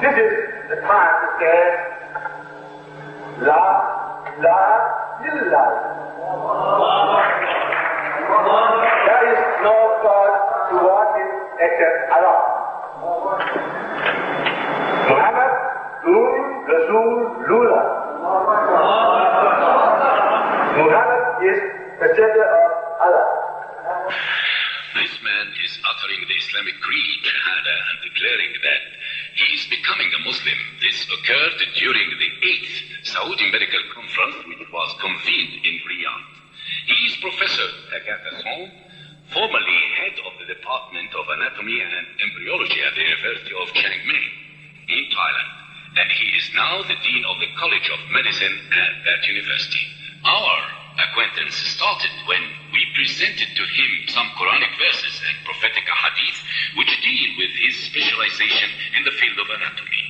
This is the time to say, La illallah. There is no God to worship except Allah. Muhammad, Rasulullah. Muhammad is messenger of Allah. This man is uttering the Islamic creed, Shahada, and declaring that he is becoming a Muslim. This occurred during the 8th Saudi Medical Conference, which was convened in Riyadh. He is Professor Tejatat Tejasen, formerly head of the Department of Anatomy and Embryology at the University of Chiang Mai in Thailand, and he is now the Dean of the College of Medicine at that university. Our acquaintance started when we presented to him some Quranic verses and prophetic hadith which deal with his specialization in the field of anatomy.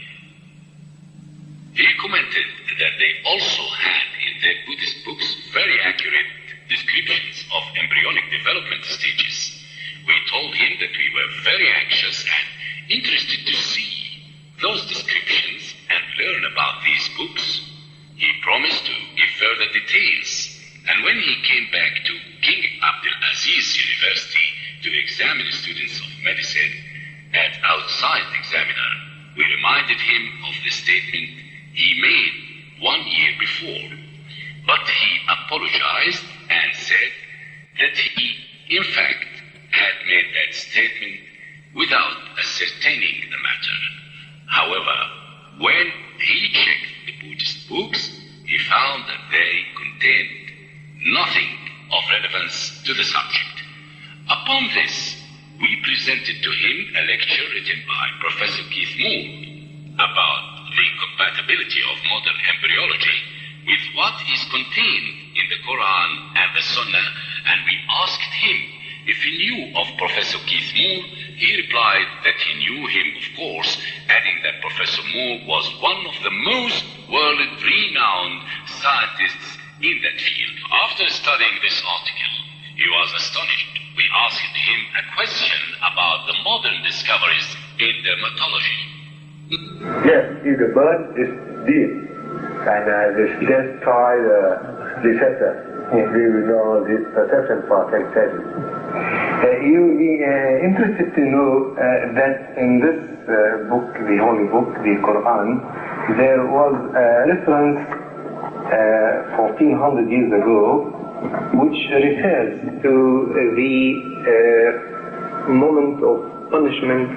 He commented that they also had in their Buddhist books very accurate descriptions of embryonic development stages. We told him that we were very anxious and interested to see those descriptions and learn about these books. He promised to give further details, and when he came back to King Abdulaziz University to examine students of medicine at outside examiner, we reminded him of the statement he made 1 year before, but he apologized and said that he, in fact, had made that statement without ascertaining the matter. However, when he checked the Buddhist books, he found that they contained nothing of relevance to the subject. Upon this, we presented to him a lecture written by Professor Keith Moore about the compatibility of modern embryology with what is contained in the Qur'an and the Sunnah, and we asked him if he knew of Professor Keith Moore. He replied that he knew him, of course, adding that Professor Moore was one of the most world-renowned scientists in that field. After studying this article, he was astonished. We asked him a question about the modern discoveries in dermatology. Yes, if the burn is deep, and the test try the receptor, we will know the perception for exactly. You will be interested to know that in this book, the Holy Book, the Qur'an, there was a reference 1400 years ago which refers to the moment of punishment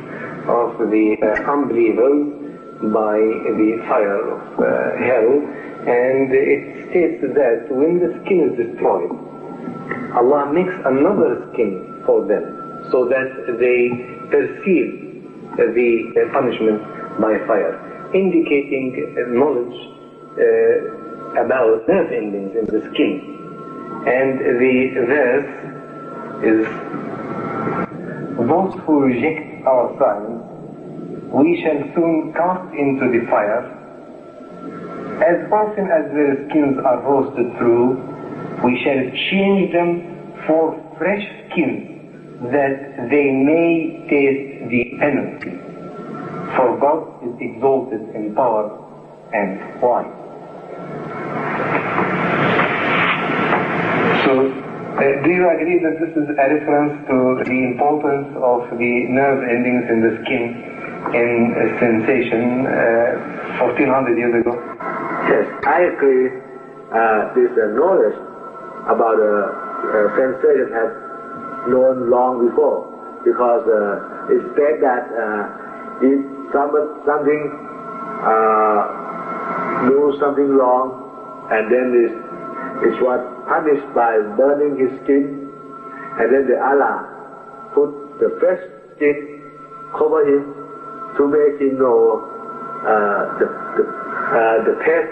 of the unbelievers by the fire of hell, and it states that when the skin is destroyed, Allah makes another skin for them so that they perceive the punishment by fire, indicating knowledge about nerve endings in the skin. And the verse is, those who reject our signs, we shall soon cast into the fire. As often as their skins are roasted through, we shall change them for fresh skins, that they may taste the penalty. For God is exalted in power and wise. So, do you agree that this is a reference to the importance of the nerve endings in the skin in sensation 1400 years ago? Yes, I agree. This knowledge about sensation has known long before, because it's said that if something do something wrong, and then it's what punished by burning his skin, and then the Allah put the fresh skin cover him to make him know the test.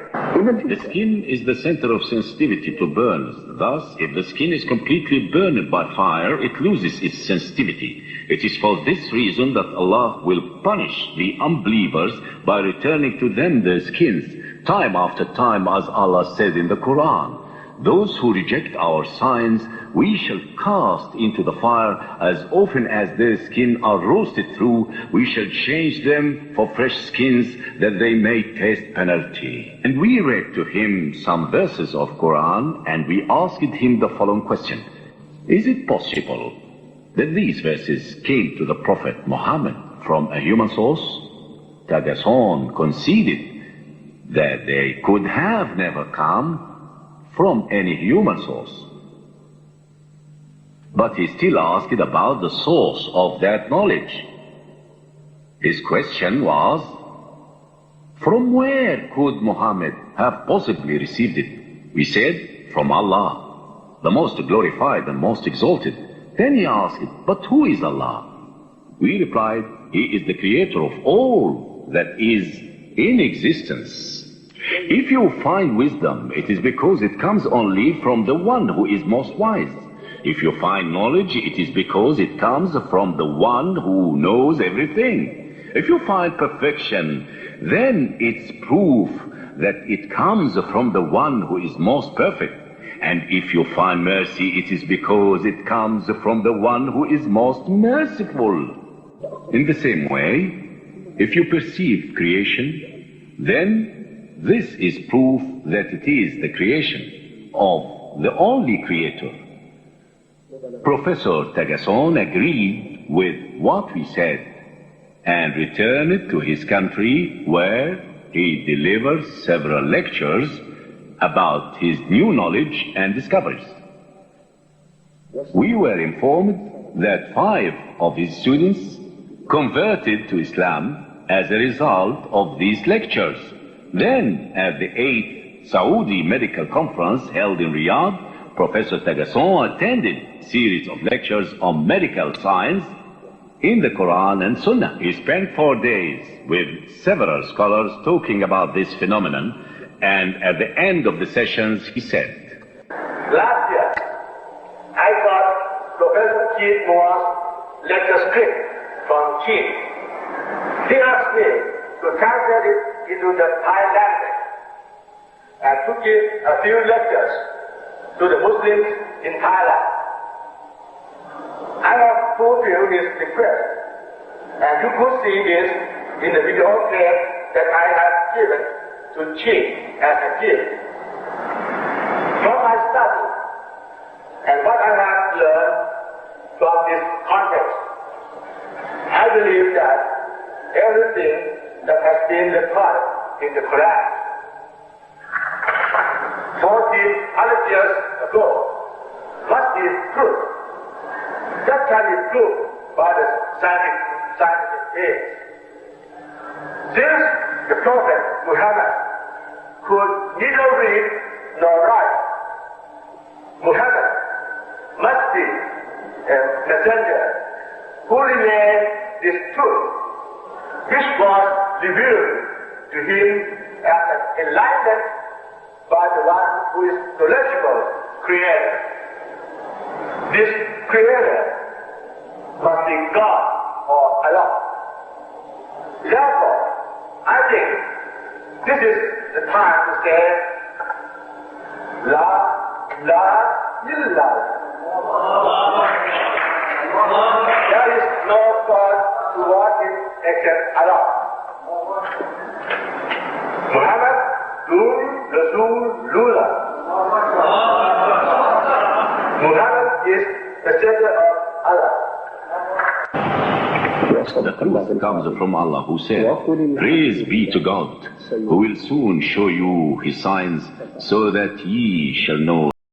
The skin is the center of sensitivity to burns. Thus, if the skin is completely burned by fire, it loses its sensitivity. It is for this reason that Allah will punish the unbelievers by returning to them their skins, time after time, as Allah said in the Qur'an. Those who reject our signs, we shall cast into the fire. As often as their skin are roasted through, we shall change them for fresh skins, that they may taste penalty. And we read to him some verses of Qur'an, and we asked him the following question: is it possible that these verses came to the Prophet Muhammad from a human source? Tejasen conceded that they could have never come from any human source. But he still asked about the source of that knowledge. His question was, from where could Muhammad have possibly received it? We said, from Allah, the most glorified and most exalted. Then he asked, but who is Allah? We replied, He is the creator of all that is in existence. If you find wisdom, it is because it comes only from the one who is most wise. If you find knowledge, it is because it comes from the one who knows everything. If you find perfection, then it's proof that it comes from the one who is most perfect. And if you find mercy, it is because it comes from the one who is most merciful. In the same way, if you perceive creation, then this is proof that it is the creation of the only creator. Professor Tejasen agreed with what we said and returned to his country, where he delivered several lectures about his new knowledge and discoveries. We were informed that 5 of his students converted to Islam as a result of these lectures. Then, at the 8th Saudi Medical Conference held in Riyadh, Professor Tejasen attended a series of lectures on medical science in the Qur'an and Sunnah. He spent 4 days with several scholars talking about this phenomenon, and at the end of the sessions he said, last year, I got Professor Keith Moore's lecture script from Keith. He asked me to translate it into the Thai language and to give a few lectures to the Muslims in Thailand. I have fulfilled his request, and you could see this in the video clip that I have given to Chief as a gift. From my study and what I have learned from this context, I believe that everything that has been recorded in the Qur'an 1400 years ago must be true. That can be proved by the scientific age. Since the Prophet Muhammad could neither read nor write, Muhammad must be a messenger who relayed this truth, which was revealed to him as an enlightenment by the one who is knowledgeable creator. This creator must be God or Allah. Therefore, I think this is the time to say, La ilaha illallah. There is no God to worship except Allah. Muhammad, Rasulullah. Muhammad is the messenger of Allah. The truth comes from Allah, who said, Praise be to God, who will soon show you His signs, so that ye shall know